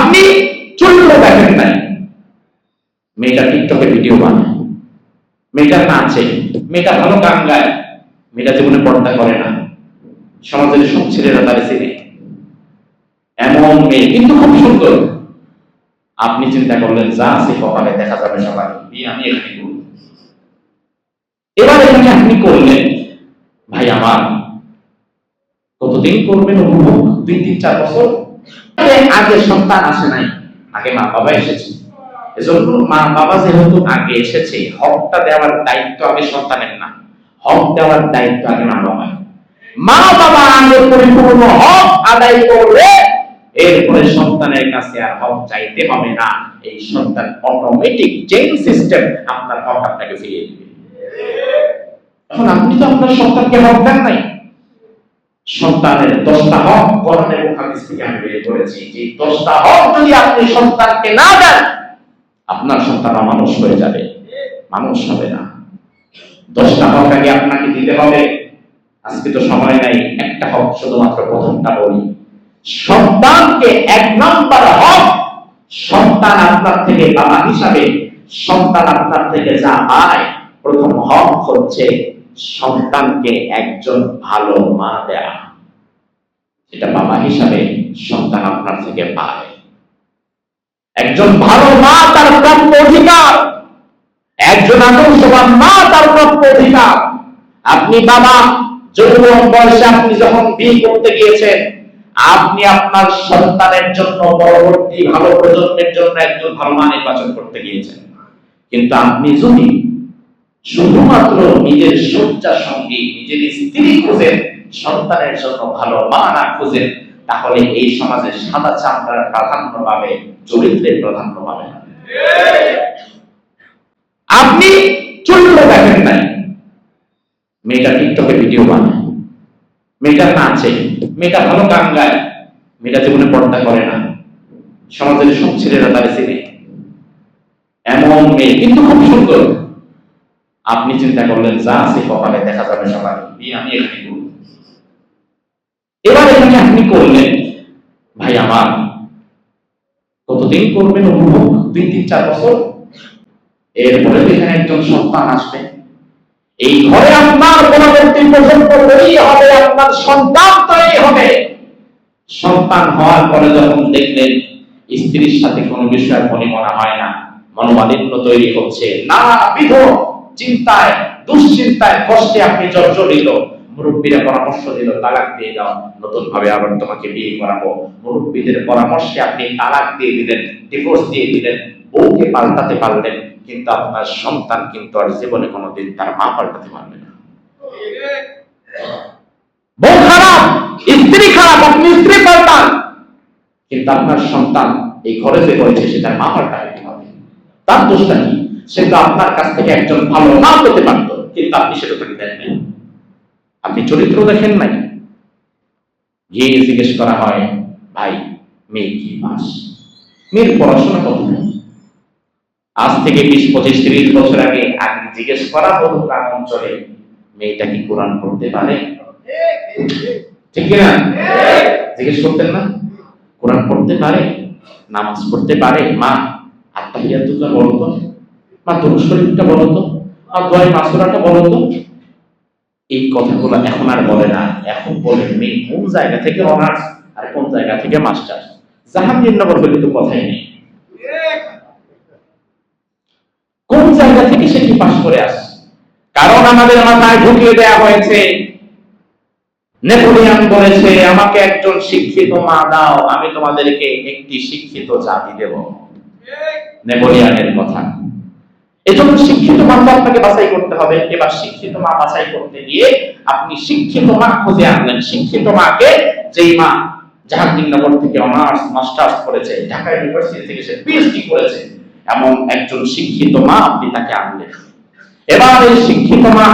আপনি চরিত্র দেখেন নাই, মেয়েটা টিকটকে ভিডিও বানায়, মেয়েটা নাচে, মেয়েটা ভালো গান গায়, মেয়েটা জীবনে পর্দা করে না, সমাজের সব ছেলেরা তারে চেনে, এমন মেয়ে কিন্তু খুব সুন্দর। আপনি চিন্তা করলেন যা আছে কপালে দেখা যাবে সবাই, বিয়ে আমি এখানে করব। এবার এখানে আপনি করলেন, ভাই আমার কতদিন করবেন উপভোগ? 2-3-4 বছর আগে সন্তান আসে নাই, আগে মা বাবা এসেছে। এজন্য মা বাবা যেহেতু আগে এসেছে, হকটা দেওয়ার দায়িত্ব আগে সন্তানের না, হক দেওয়ার দায়িত্ব আগে মা বাবা। মা বাবা আগে পরিপূর্ণ হক আদায় করলে এরপরে সন্তানের কাছে আর হক চাইতে হবে না। এই সন্তান অটোমেটিক চেইন সিস্টেম আপনার হক আপনাকে ফিরিয়ে দিবে। এখন আপনি তো আপনার সন্তানকে হক দেন নাই। সন্তানের 10টা হক কোরআন এবং হাদিস থেকে আমি বের করেছি, যে 10টা হক যদি আপনি সন্তানকে না দেন, আপনার সন্তান অমানুষ হয়ে যাবে, মানুষ হবে না। 10টা হক আগে আপনাকে দিতে হবে। আজকে তো সময় নাই, একটা হক শুধুমাত্র প্রথমটা বলি। সন্তানকে 1 নম্বর হক, সন্তান আপনার থেকে বাবা হিসাবে সন্তান আপনার থেকে যা পায়, প্রথম হক হচ্ছে সন্তানকে একজন ভালো মা দেয়া। এটা বাবা হিসাবে সন্তান আপনার থেকে পায়। একজন ভালো মা তার প্রাপ্য অধিকার, একজন আদর্শবান মা তার প্রাপ্য অধিকার। আপনি বাবা, যৌবন বয়সে আপনি যখন বিয়ে করতে গিয়েছেন, আপনি আপনার সন্তানের জন্য, পরবর্তী ভালো প্রজন্মের জন্য একজন ভালো মা নির্বাচন করতে গিয়েছেন। কিন্তু আপনি যদি শুধুমাত্র নিজের শয্যা সঙ্গী, নিজের স্ত্রী খুঁজেন, সন্তানের জন্য ভালো মা না খুঁজেন, তাহলে এই সমাজে সাদা চামড়ার প্রাধান্য পাবে, চরিত্রের প্রাধান্য পাবে না। আপনি চরিত্র দেখেন নাই, মেয়েটা টিকটকে ভিডিও বানায়, মেয়েটা নাচে, মেয়েটা ভালো গান গায়, মেয়েটা জীবনে পর্দা করে না, সমাজের সব ছেলেরা তারে চেনে, এমন মেয়ে কিন্তু খুব সুন্দর। আপনি চিন্তা করলেন যা আছে কপালে দেখা যাবে সবাই, বিয়ে আমি এখানে করব। এবার এখানে আপনি করলেন, ভাই আমার কতদিন করবেন উপভোগ? 2-3-4 বছর। এরপরে এখানে একজন সন্তান আসবে, এই ঘরে আপনার পরবর্তী প্রজন্ম তৈরি হবে, আপনার সন্তান তৈরি হবে। সন্তান হওয়ার পরে যখন দেখলেন স্ত্রীর সাথে কোনো বিষয় মনে হয় না, মনোমালিন্য তৈরি হচ্ছে, নানাবিধ চিন্তায়, দুশ্চিন্তায়, কষ্টে আপনি জর্জরিত। মুরব্বীরা পরামর্শ দিল তালাক দিয়ে দাও, নতুন ভাবে আবার তোমাকে বিয়ে করাবো। মুরব্বীদের পরামর্শে আপনি তালাক দিয়ে দিলেন, ডিভোর্স দিয়ে দিলেন, বউকে পাল্টাতে পারলেন, কিন্তু আপনার সন্তান কিন্তু আর জীবনে কোনোদিন তার মা পাল্টাতে পারবে না। বউ খারাপ, স্ত্রী খারাপ, আপনি স্ত্রী পাল্টান, কিন্তু আপনার সন্তান এই ঘরে যে রয়েছে সে তার মা পাল্টাবে কিভাবে? তার দোষটা কি? সে তো আপনার কাছ থেকে একজন ভালো মা পেতে পারত, কিন্তু আপনি সেটা তাকে দেন নাই। আপনি চরিত্র দেখেন নাই। গিয়ে জিজ্ঞেস করা হয়, ভাই মেয়ে কি পাস? মেয়ের পড়াশোনা কত? আজ থেকে 20-25-30 বছর আগে জিজ্ঞেস করা হতো গ্রাম অঞ্চলে, মেয়েটা কি কোরআন পড়তে পারে? ঠিক কিনা? জিজ্ঞেস করতেন না? কোরআন পড়তে পারে, নামাজ পড়তে পারে, মা আত্তাহিয়াতুল্লাহ বলো তো, মা দুরূদ শরীফটা বলো তো, মা দোয়া মাসুরাটা বলো তো। এই কথাগুলো এখন আর বলে না, এখন বলে মেয়ে কোন জায়গা থেকে অনার্স আর কোন জায়গা থেকে মাস্টার। জাহাঙ্গীরনগর বলে তো কথাই নেই, কোন জায়গা থেকে সে কি পাস করে আসে। কারণ আমাদের মাথায় ঢুকিয়ে দেওয়া হয়েছে, নেপোলিয়ন বলেছে আমাকে একজন শিক্ষিত মা দাও, আমি তোমাদেরকে একটি শিক্ষিত জাতি দেব। নেপোলিয়নের কথা। এজন্য শিক্ষিত মা আপনাকে বাছাই করতে হবে। এবার শিক্ষিত মা বাছাই করতে গিয়ে আপনি শিক্ষিত মা খুঁজে আনলেন। শিক্ষিত মাকে, যেই মা জাহাঙ্গীরনগর থেকে অনার্স মাস্টার্স করেছে, ঢাকা ইউনিভার্সিটি থেকে সে পিএইচডি করেছে, এমন একজন শিক্ষিত মা আপনি তাকে আনলেন। এবার এই শিক্ষিত মা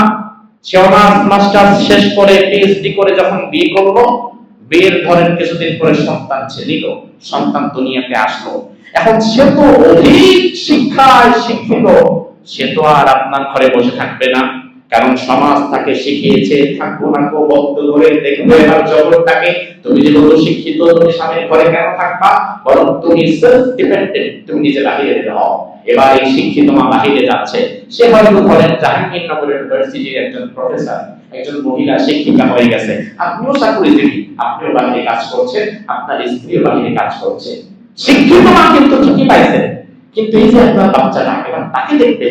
সে অনার্স মাস্টার্স শেষ করে পিএইচডি করে যখন বিয়ে করলো, বিয়ের ধরেন কিছুদিন পরে সন্তান ছিল, সন্তান দুনিয়াতে আসলো। এখন সে তো অধিক শিক্ষায় শিক্ষিত, সে তো আর আপনার ঘরে বসে থাকবে না, কারণ সমাজ তাকে শিখিয়েছে থাকবো না কো বদ্ধ ধরে দেখবে এবার জগৎটাকে, তুমি যেহেতু শিক্ষিত তুমি স্বামীর ঘরে কেন থাকবা, বরং তুমি সেলফ ডিপেন্ডেন্ট, তুমি নিজে বাহিরে হও। এবার এই শিক্ষিত মা বাহিরে যাচ্ছে, সে হয়তো ধরেন জাহাঙ্গীরনগর ইউনিভার্সিটির একজন প্রফেসর, একজন মহিলা শিক্ষিকা হয়ে গেছে, আপনিও চাকরিজীবী, আপনিও বাহিরে কাজ করছেন, আপনার স্ত্রীও বাহিরে কাজ করছে, শিক্ষিত মা কিন্তু ঠিকই পাইছেন। কিন্তু এই যে আপনার বাচ্চাটা, এবার তাকে দেখতে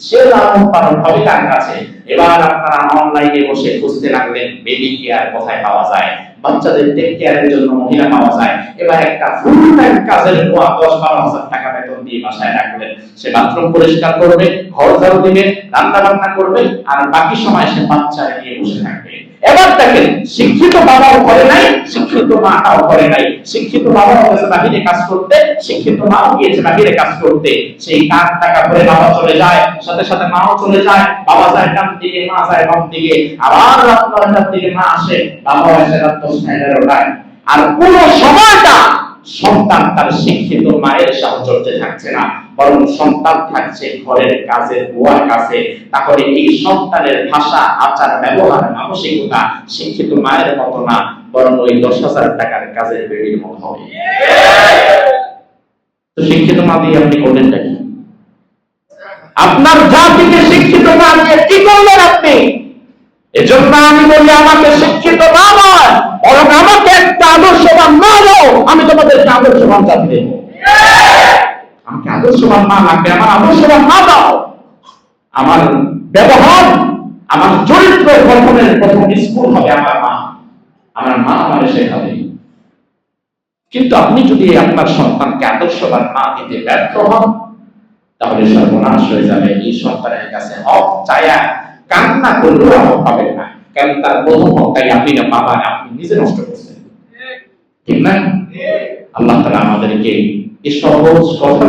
সে লালন পালন হবে কার কাছে? এবার আপনারা অনলাইনে বসে খুঁজতে লাগলেন বেবি কেয়ার কোথায় পাওয়া যায়, বাচ্চাদের টেক কেয়ারের জন্য মহিলা পাওয়া যায়। এবার একটা ফুল টাইম কাজের 10-12 হাজার টাকা বেতন দিয়ে বাসায় রাখলেন, সে বাথরুম পরিষ্কার করবে, ঘর ঝাড়ু দিবে, রান্না বান্না করবে, আর বাকি সময় সে বাচ্চা নিয়ে বসে থাকবে। এবার দেখেন, শিক্ষিত বাবাও করে নাই, শিক্ষিত মাটাও করে নাই, শিক্ষিত বাবাও গেছে বাহিরে কাজ করতে, শিক্ষিত মাও গিয়েছে বাহিরে কাজ করতে। সেই কাজ টাকা করে বাবা চলে যায়, সাথে সাথে মাও চলে যায়, বাবা যায় ডান দিকে, মা যায় বাম দিকে, আবার রাত 9টার দিকে মা আসে, বাবা এসে রাত 10-11টায়। আর পুরো সময়টা সন্তান তার শিক্ষিত মায়ের সাহচর্যে থাকছে না, বরং সন্তান থাকছে ঘরের কাজের বুয়ার কাছে। তাহলে এই সন্তানের ভাষা, আচার, ব্যবহার, মানসিকতা শিক্ষিত মায়ের মতো না, বরং ওই 10,000 টাকার কাজের বেবির মতো হবে। তো শিক্ষিত মা দিয়ে আপনি করলেনটা কি? আপনার জাতিকে শিক্ষিত মা দিয়ে কি করলেন আপনি? এজন্য আমি বলি, আমাকে শিক্ষিত মা নয়, বরং আমাকে একটা আদর্শবান মা দাও, আমি তোমাদেরকে আদর্শবান জাতি দেব। আমাকে আদর্শবান মা লাগবে, আমার আদর্শবান মা দাও। আমার ব্যবহার, আমার চরিত্র গঠনের প্রথম স্কুল হবে আমার মা, আমার মা আমাকে শেখাবে। কিন্তু আপনি যদি আপনার সন্তানকে আদর্শবান মা দিতে ব্যর্থ হন, তাহলে সর্বনাশ হয়ে যাবে। এই সন্তানের কাছে হক চায়া কান্না করলেও হক পাবেন না, কারণ তার প্রথম হকটাই আপনি না বাবা, আপনি নিজে নষ্ট করছেন, ঠিক না? আল্লাহ তাআলা আমাদেরকে এই সহজ কথা